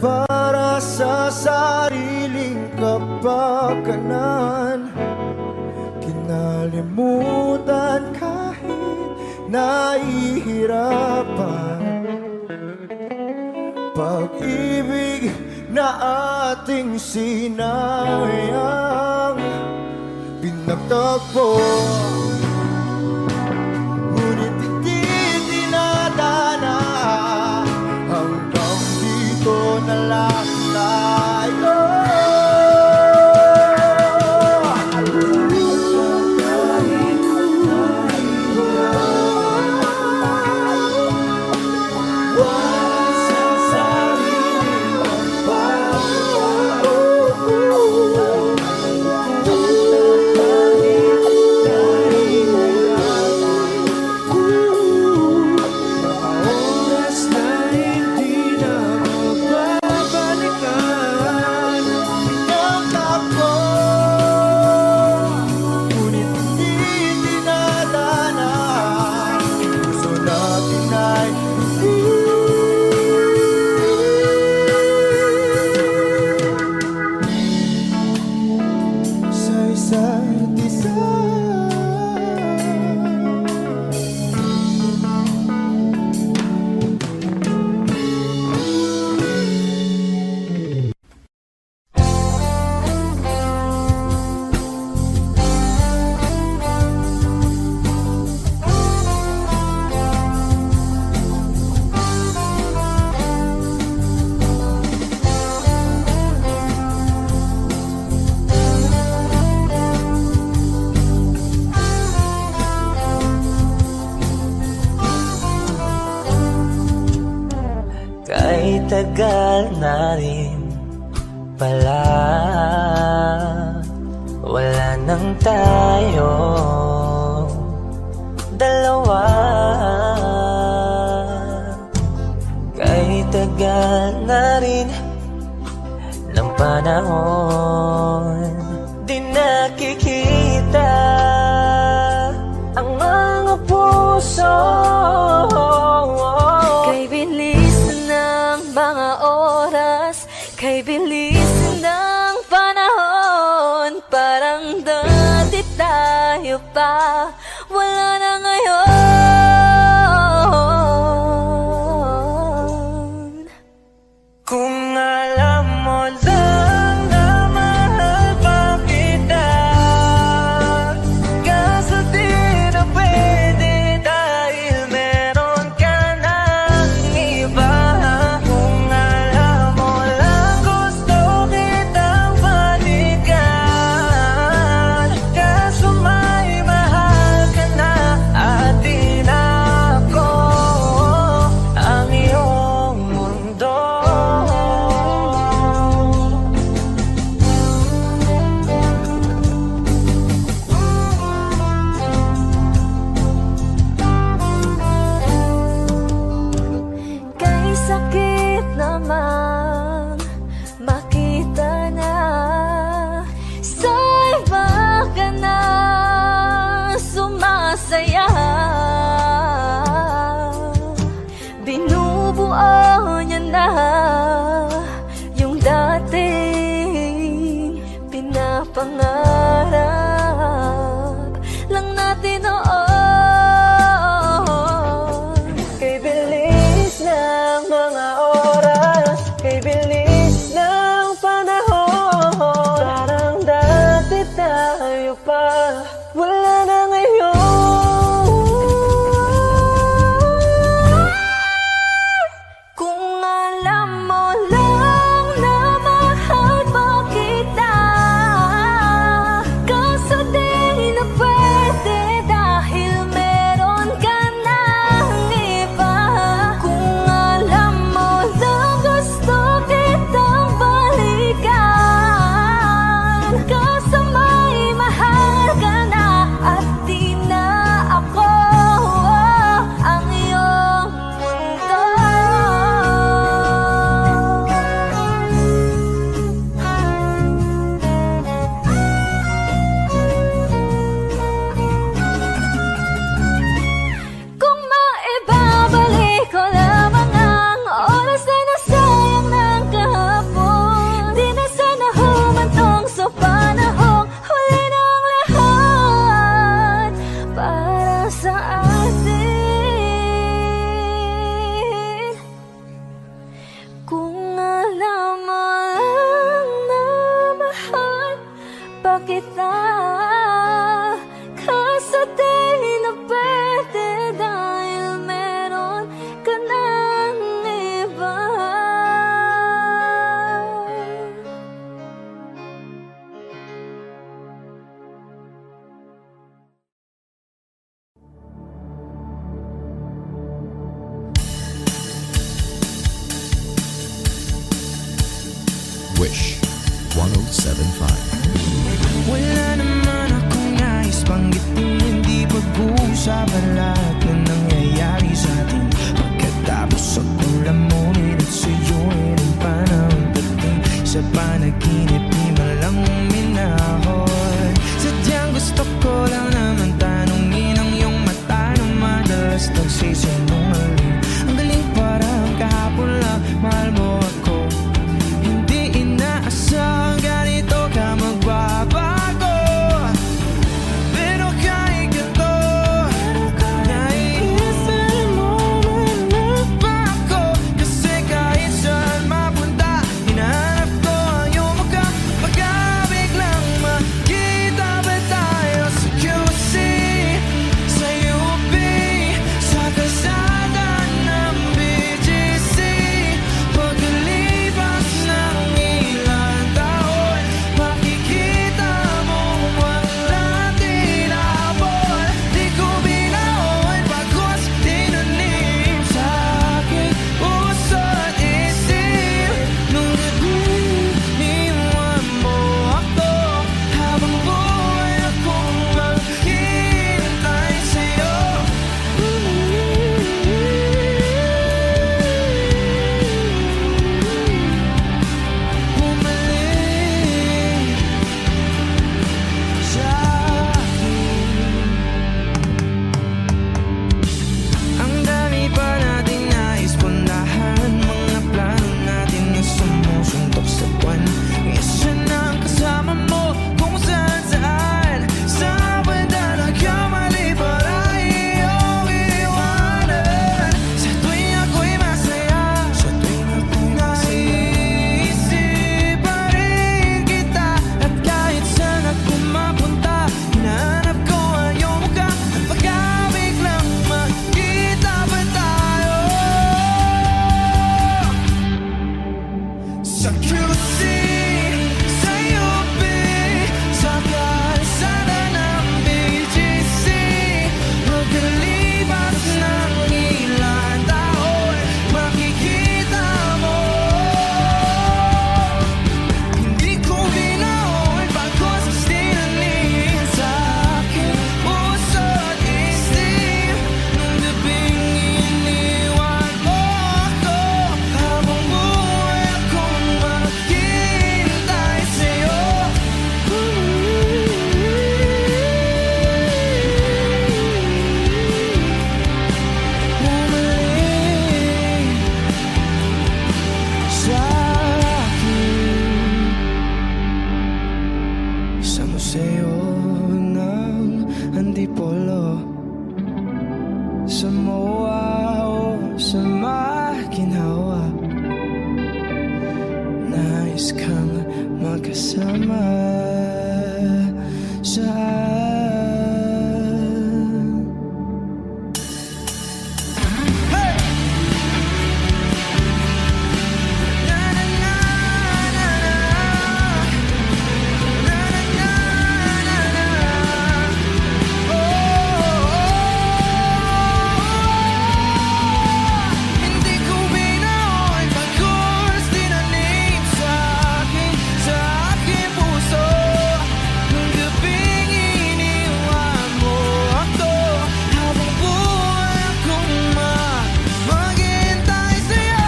para sa sariling kapakanan. Kinalimutan kahit nahihirapan. Pag-ibig na ating sinayang pinagtagpo, ngunit hindi dinadana. Hanggang dito na lang tayo. Kahit tagal na rin pala, wala nang tayo dalawa. Kahit tagal na rin ng panahon, di nakikita ang mga puso. Kay bilis ng mga oras, kay bilis ng panahon, parang dati tayo pa, wala na ngayon. Kung alam mo lang na mahal pa kita, kaso di na pwede dahil meron ka ng iba. Kung alam mo lang gusto kitang balikan, kaso may mahal ka na at di na ako ang iyong mundo. Kay sakit naman makita na sa iba ka na sumasaya. Binubuo niya na yung dating pinapangarap lang natin noon. Kay bilis ng mga oras, kay bilis ng panahon, parang dati tayo pa, wala na ngayon. Kung alam Wish 107.5. Wala naman akong nais banggitin, hindi pag-uusapan lahat na nangyayari sa atin. Pagkatapos akong lamunin at suyuin ang panahon dating sa panaginip, di man lang uminahon. Sadyang gusto ko lang naman tanungin ang iyong mata na madalas nagsisinungaling. Ang galing parang kahapon lang, mahal mo ako. Hindi inaasang ganito ka magbabago. Pero kahit ganito, naiisip mo man ba ako? Kasi kahit saan mapunta, hinahanap ko ang iyong mukha. Baka biglang makita ba tayo sa QC, sa UP, sa kalsada ng BGC? Pagkalipas ng ilang taon, makikita mo walang tinapon. Di ko binaon pagkos tinanim sa aking puso at isip. Nung gabi, iniwan mo ako, habang buhay akong maghihintay sa'yo. Bumalik sa akin. Ang dami pa nating nais puntahan, mga plano natin na sumusuntok sa buwan. Isa na ang kasama mo kung saan saan. Sa banda nagkamali para iyong iwanan. Sa tuwing ako'y masaya, sa tuwing ako'y naiisip pa rin kita. At kahit saan ako mapunta, hinahanap ko ang iyong mukha. Baka biglang makita ba tayo sa QC, sa UP, sa kalsada ng BGC? Pagkalipas ng ilang taon, makikita mo. Hindi ko binaon pagkos tinanim sa aking puso at isip. Nung gabing iniwan mo ako, habang buhay akong maghihintay sa'yo. Bumalik sa akin. Sa museo ng Antipolo, sa MOA o sa Maginhawa, nais kang magkasama sa Hey! Na na na na na, na na na na na. Hindi ko binaon pagkos tinanim sa aking puso. Nung gabing iniwan mo ako, habang buhay akong maghihintay sa'yo.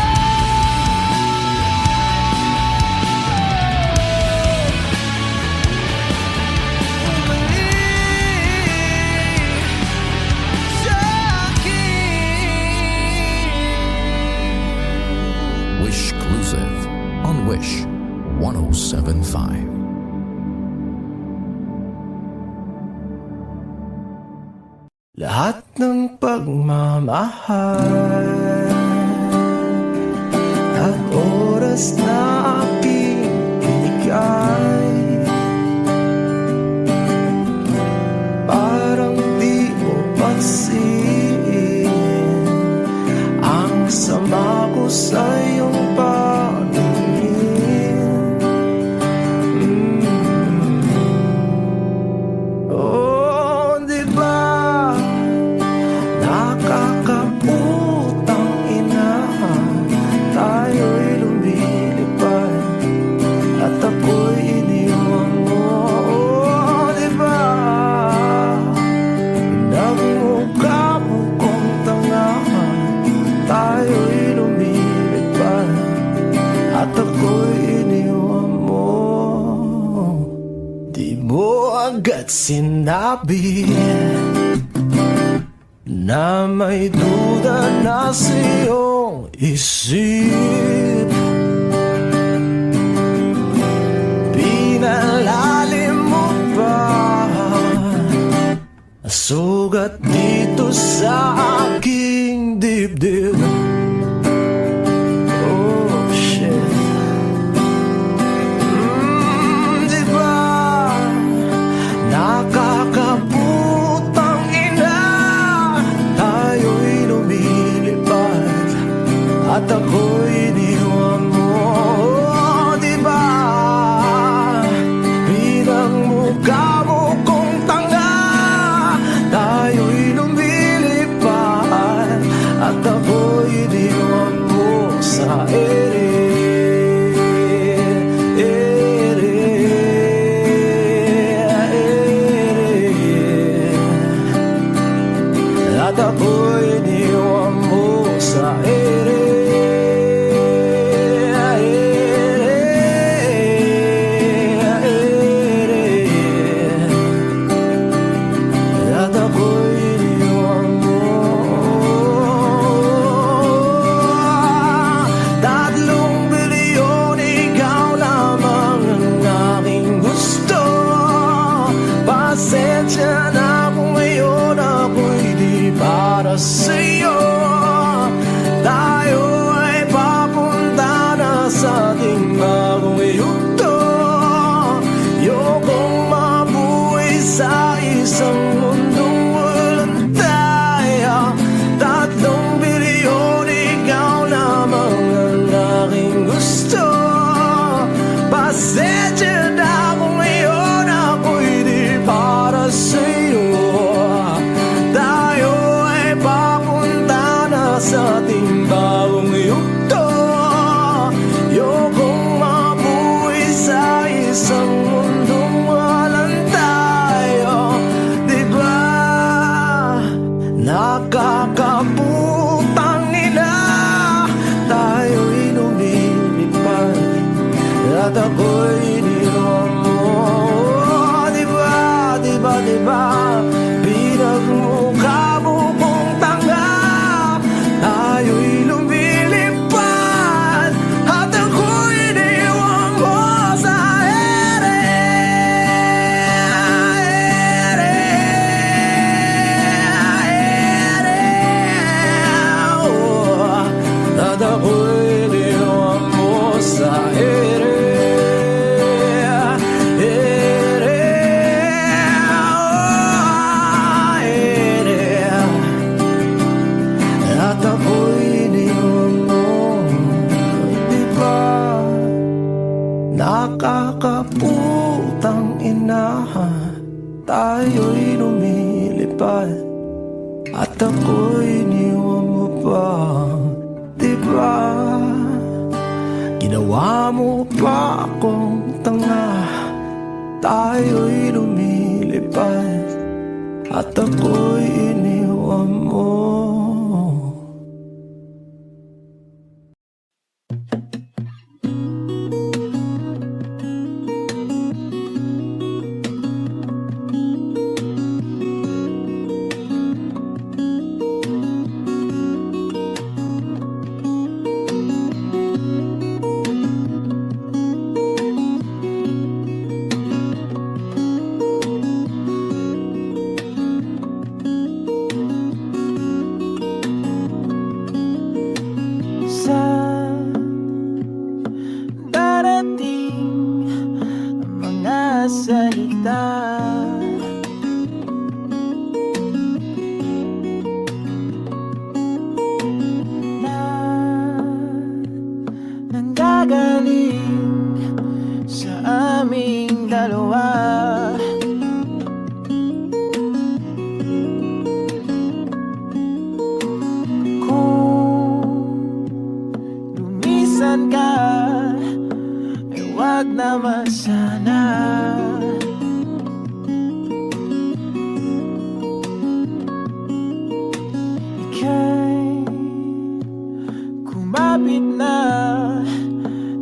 Bumalik sa akin. Wish Exclusive on Wish 107.5. Lahat ng pagmamahal at oras na aking binigay, parang di mo pansin ang sama ko sa iyong paningin. Oh, di ba nakakaputang ina, tayo'y lumilipad agad sinabi na may duda na sa iyong isip. Pinalalim mo pa sugat dito sa aking dibdib. Oh shit. Diba nakakaputang ina, tayo'y lumilipad at ako'y iniwan mo. Oh, diba bilang mukha mo kong tanga, tayo'y lumilipad at ako'y iniwan mo sa ere. At ako'y iniwan mo sa ere. At ako'y iniwan mo. 3 bilyon, ikaw lamang ang aking gusto. Pasensya na kung ngayon ako'y di para sa'yo. Tayo ay papunta na sa ating bagong yugto. Ayokong mabuhay sa isang mundong walang tayo. 3 bilyon, ikaw lamang ang aking gusto. Pasensya na kung ngayon ako'y di para sa'yo. Tayo ay papunta na sa ating bagong yugto. Ayokong mabuhay sa isang mundong walang tayo. Diba nakakaputang ina, tayo'y lumilipad at ako'y iniwan mo. Diba, diba, diba pinagmukha mo kong tanga, tayo'y lumilipad at ako'y iniwan mo sa ere. Oh, at ako'y iniwan mo sa ere. At ako'y iniwan mo. Diba nakakaputang ina, tayo'y lumilipad at ako'y iniwan mo pa. Diba ginawa mo pa akong tanga, tayo'y lumilipad at ako'y iniwan mo. naman sana. Ika'y kumapit na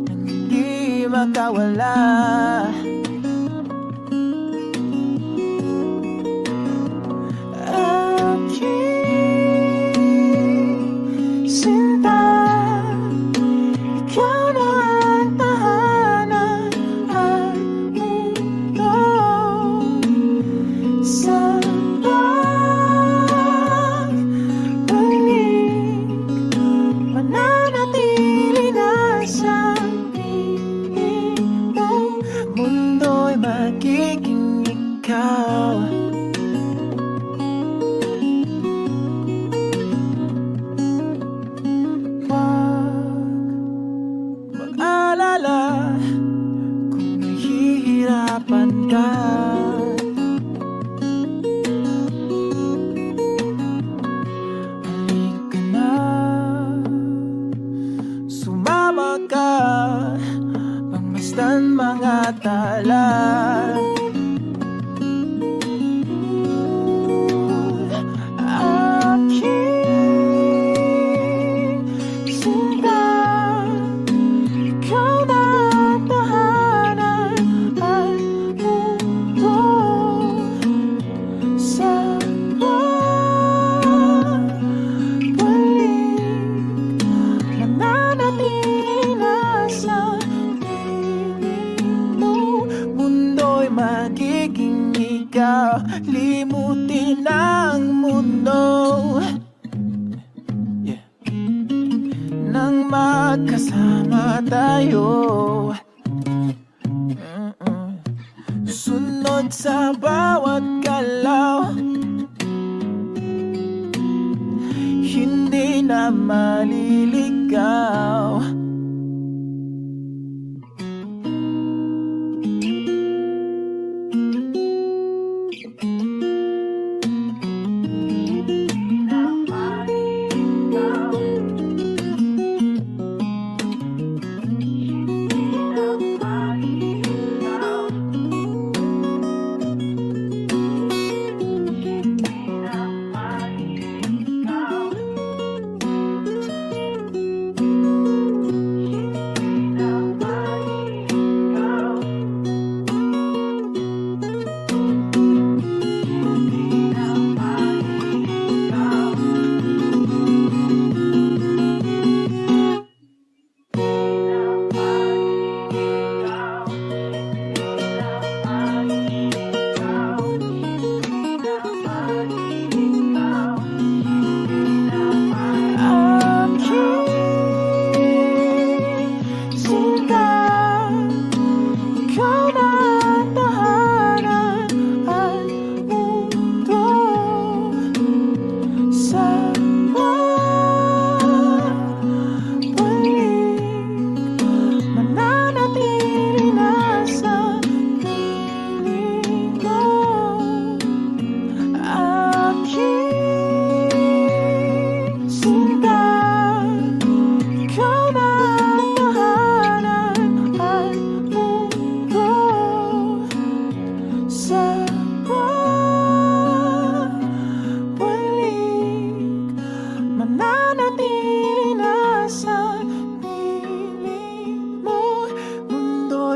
nang hindi makawala. ka. Halika na, sumama ka, pagmasdan mga tala. Magiging ikaw, limutin ang mundo, yeah. Nang magkasama tayo, sunod sa bawat galaw, hindi na maliligaw.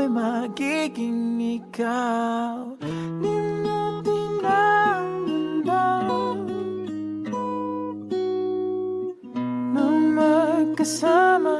Magiging ikaw, limutin ang mundo, nang magkasama